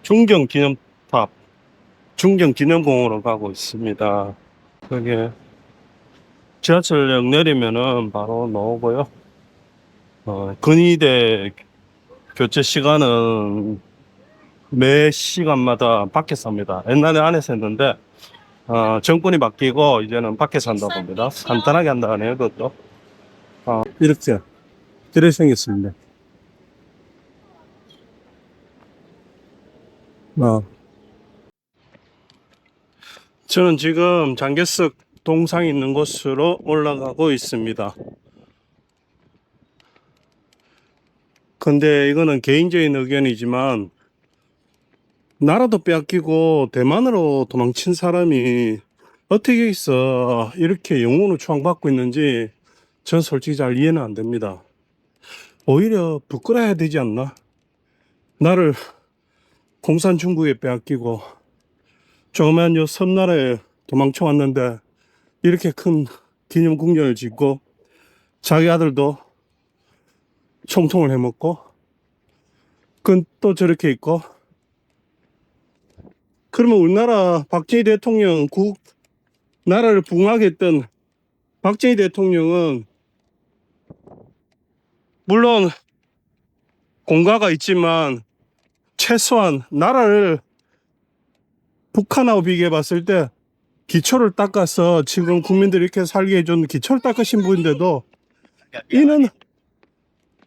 중경기념탑, 중경기념공원으로 가고 있습니다. 여기 지하철역 내리면은 바로 나오고요. 근위대 교체 시간은 매 시간마다 밖에서 합니다. 옛날에 안에서 했는데 정권이 바뀌고 이제는 밖에서 한다고 합니다. 간단하게 한다 하네요, 그것도. 이렇게 이렇게 생겼습니다. 어. 저는 지금 장개석 동상 있는 곳으로 올라가고 있습니다. 근데 이거는 개인적인 의견이지만 나라도 빼앗기고 대만으로 도망친 사람이 어떻게 있어 이렇게 영웅으로 추앙받고 있는지 전 솔직히 잘 이해는 안 됩니다. 오히려 부끄러워야 되지 않나? 나를 공산 중국에 빼앗기고 조그만 요 섬나라에 도망쳐 왔는데 이렇게 큰 기념 궁전을 짓고 자기 아들도 총통을 해먹고 그건 또 저렇게 있고, 그러면 우리나라 박정희 대통령 나라를 부흥하게 했던 박정희 대통령은 물론 공과가 있지만 최소한 나라를 북한하고 비교해 봤을 때 기초를 닦아서 지금 국민들이 이렇게 살게 해준 기초를 닦으신 분인데도 이는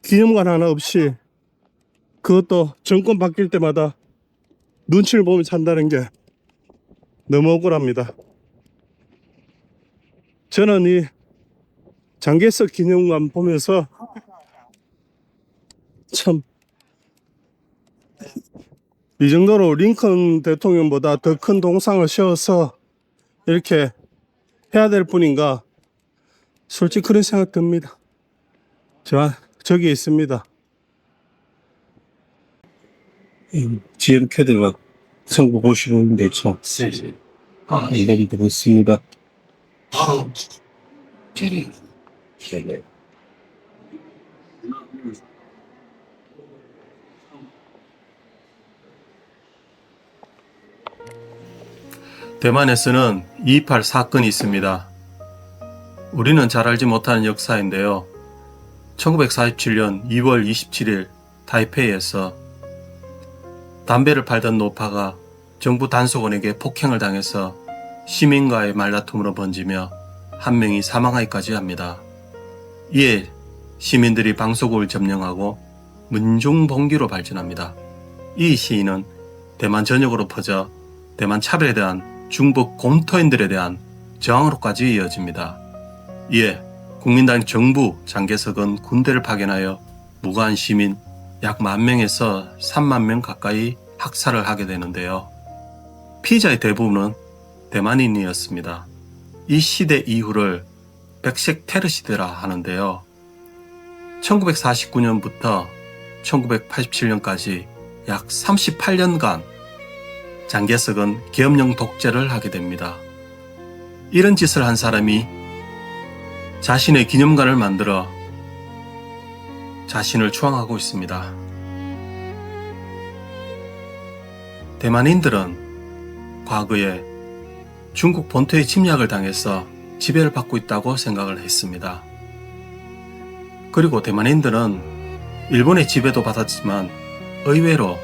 기념관 하나 없이 그것도 정권 바뀔 때마다 눈치를 보며 산다는 게 너무 억울합니다. 저는 이 장개석 기념관 보면서 참 이 정도로 링컨 대통령보다 더 큰 동상을 세워서 이렇게 해야 될 뿐인가 솔직히 그런 생각 듭니다. 저기 있습니다. GM 캐드가 선거 보시는 데서 이야기 되고 있습니다. 대만에서는 2.28 사건이 있습니다. 우리는 잘 알지 못하는 역사인데요. 1947년 2월 27일 타이페이에서 담배를 팔던 노파가 정부 단속원에게 폭행을 당해서 시민과의 말다툼으로 번지며 한 명이 사망하기까지 합니다. 이에 시민들이 방송국을 점령하고 문중봉기로 발전합니다. 이 시위는 대만 전역으로 퍼져 대만 차별에 대한 중국 공토인들에 대한 저항으로까지 이어집니다. 이에 국민당 정부 장개석은 군대를 파견하여 무고한 시민 약 10,000명에서 30,000명 가까이 학살을 하게 되는데요. 피해자의 대부분은 대만인이었습니다. 이 시대 이후를 백색 테러 시대라 하는데요. 1949년부터 1987년까지 약 38년간 장개석은 계엄령 독재를 하게 됩니다. 이런 짓을 한 사람이 자신의 기념관을 만들어 자신을 추앙하고 있습니다. 대만인들은 과거에 중국 본토의 침략을 당해서 지배를 받고 있다고 생각을 했습니다. 그리고 대만인들은 일본의 지배도 받았지만 의외로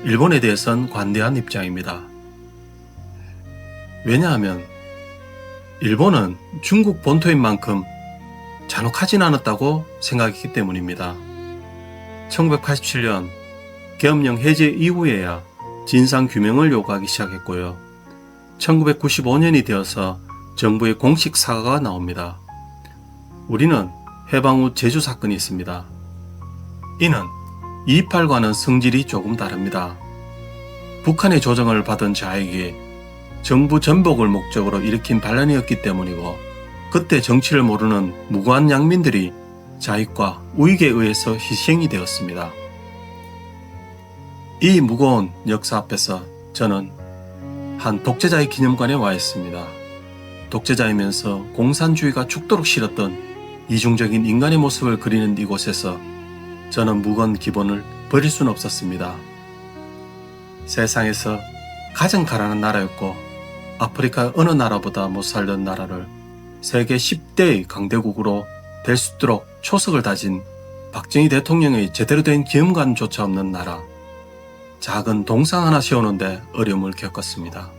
일본에 대해서는 관대한 입장입니다. 왜냐하면 일본은 중국 본토인 만큼 잔혹하진 않았다고 생각했기 때문입니다. 1987년 계엄령 해제 이후에야 진상규명을 요구하기 시작했고요. 1995년이 되어서 정부의 공식 사과가 나옵니다. 우리는 해방 후 제주 사건이 있습니다. 이는 2.28과는 성질이 조금 다릅니다. 북한의 조정을 받은 자에게 정부 전복을 목적으로 일으킨 반란이었기 때문이고, 그때 정치를 모르는 무고한 양민들이 자익과 우익에 의해서 희생이 되었습니다. 이 무거운 역사 앞에서 저는 한 독재자의 기념관에 와 있습니다. 독재자이면서 공산주의가 죽도록 싫었던 이중적인 인간의 모습을 그리는 이곳에서 저는 무거운 기본을 버릴 수는 없었습니다. 세상에서 가장 가난한 나라였고 아프리카 어느 나라보다 못 살던 나라를 세계 10대의 강대국으로 될 수 있도록 초석을 다진 박정희 대통령의 제대로 된 기념관조차 없는 나라. 작은 동상 하나 세우는데 어려움을 겪었습니다.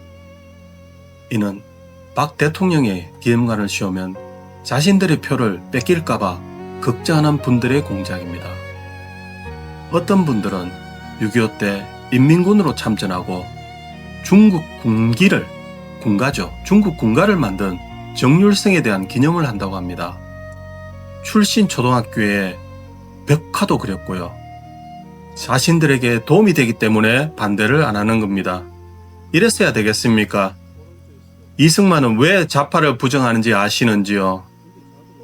이는 박 대통령의 기념관을 세우면 자신들의 표를 뺏길까봐 걱정하는 분들의 공작입니다. 어떤 분들은 6.25 때 인민군으로 참전하고 중국 군가를 만든 정률생에 대한 기념을 한다고 합니다. 출신 초등학교에 벽화도 그렸고요. 자신들에게 도움이 되기 때문에 반대를 안 하는 겁니다. 이랬어야 되겠습니까? 이승만은 왜 좌파를 부정하는지 아시는지요?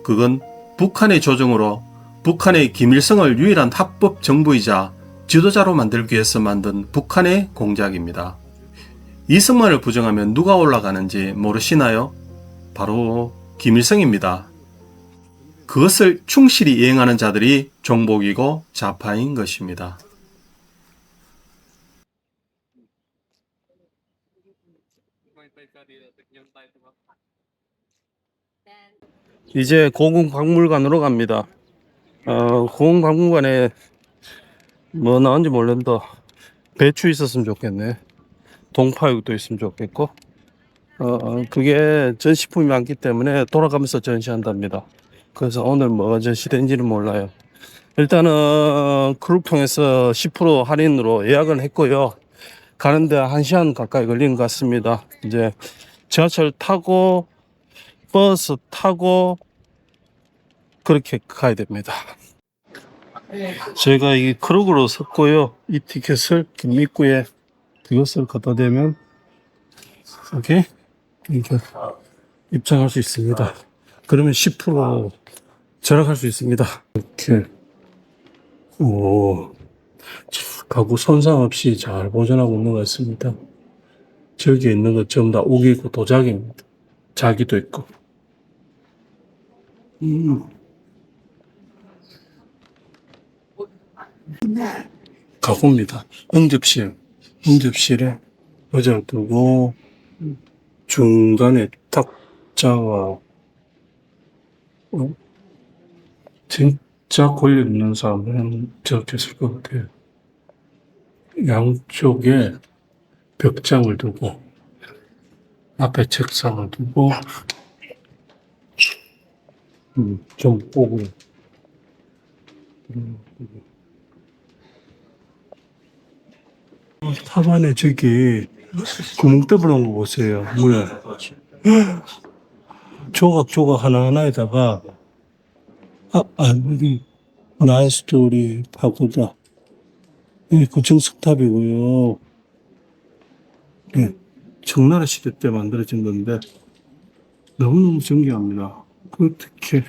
그건 북한의 조정으로 북한의 김일성을 유일한 합법 정부이자 지도자로 만들기 위해서 만든 북한의 공작입니다. 이승만을 부정하면 누가 올라가는지 모르시나요? 바로 김일성입니다. 그것을 충실히 이행하는 자들이 종복이고 좌파인 것입니다. 이제 고궁박물관으로 갑니다. 고궁박물관에 뭐 나온지 모르는데 배추 있었으면 좋겠네. 동파육도 있으면 좋겠고. 그게 전시품이 많기 때문에 돌아가면서 전시한답니다. 그래서 오늘 뭐가 전시된지는 몰라요. 일단은 크루 통해서 10% 할인으로 예약을 했고요. 가는데 1시간 가까이 걸리는 것 같습니다. 이제 지하철 타고 버스 타고 그렇게 가야 됩니다. 제가 이 크루로 섰고요. 이 티켓을 김입구에 이것을 갖다 대면 이렇게 입장할 수 있습니다. 그러면 10% 절약할 수 있습니다. 이렇게 가구 손상 없이 잘 보존하고 있는 것 같습니다. 저기에 있는 것 전부 다 옥이고 도자기입니다. 자기도 있고. 가구입니다. 응접실에 의자를 두고 중간에 탁자와 진짜 권력 있는 사람은 저렇게 쓸 것 같아요. 양쪽에 벽장을 두고 앞에 책상을 두고 좀 보고 탑안에 저기 구멍 뚫어놓은 거 보세요. 뭐야? 조각 하나하나에다가 여기 나의 스토리 파고다. 예, 고층 석탑이고요. 예, 청나라 시대 때 만들어진 건데 너무너무 정교합니다. 어떻게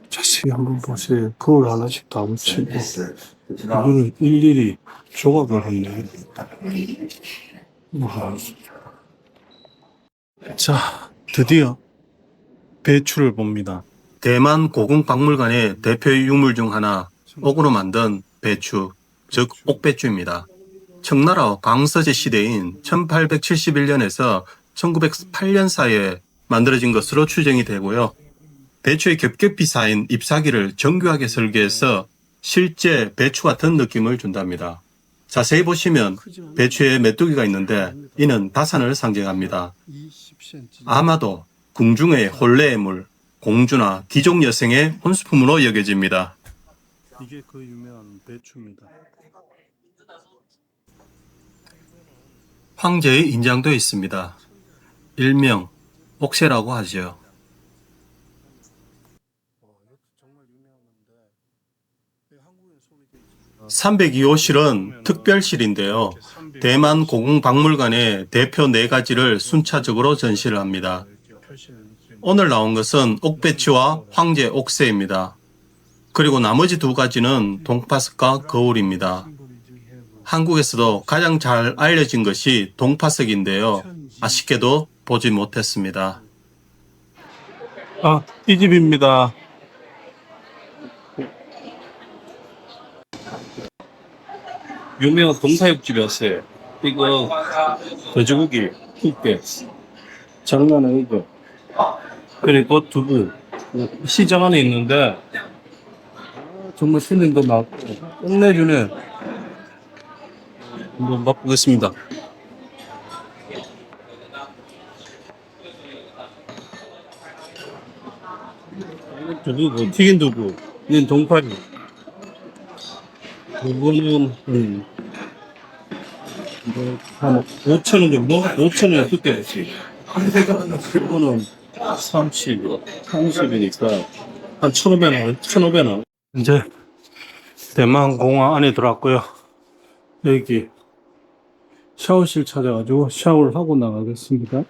자세히 한번 보세요. 거울 하나씩 다 붙이고 이거는 일일이 조각을 했네. 자, 드디어 배추를 봅니다. 대만 고궁박물관의 대표 유물 중 하나, 옥으로 만든 배추, 즉 옥배추입니다. 청나라 광서제 시대인 1871년에서 1908년 사이에 만들어진 것으로 추정이 되고요. 배추의 겹겹이 쌓인 잎사귀를 정교하게 설계해서 실제 배추 같은 느낌을 준답니다. 자세히 보시면 배추에 메뚜기가 있는데 이는 다산을 상징합니다. 아마도 궁중의 혼례의 물, 공주나 귀족 여성의 혼수품으로 여겨집니다. 이게 그 유명한 배추입니다. 황제의 인장도 있습니다. 일명 옥새라고 하죠. 302호실은 특별실인데요. 대만 고궁박물관의 대표 4가지를 순차적으로 전시를 합니다. 오늘 나온 것은 옥배추와 황제 옥새입니다. 그리고 나머지 2가지는 동파석과 거울입니다. 한국에서도 가장 잘 알려진 것이 동파석인데요. 아쉽게도 보지 못했습니다. 이 집입니다. 유명한 동사육집이었어요. 이거 돼지고기 육개 장난 아니죠. 그리고 두부 시장 안에 있는데 정말 손님도 많고 끝내주네. 한번 맛보겠습니다. 두부, 튀긴 두부, 이건 동파육. 이거는 한 5,000원 정도? 5,000원에 두 개씩. 이거는 30이니까 한 1,500원, 1,500원. 이제 대만 공항 안에 들어왔고요. 여기 샤워실 찾아가지고 샤워를 하고 나가겠습니다.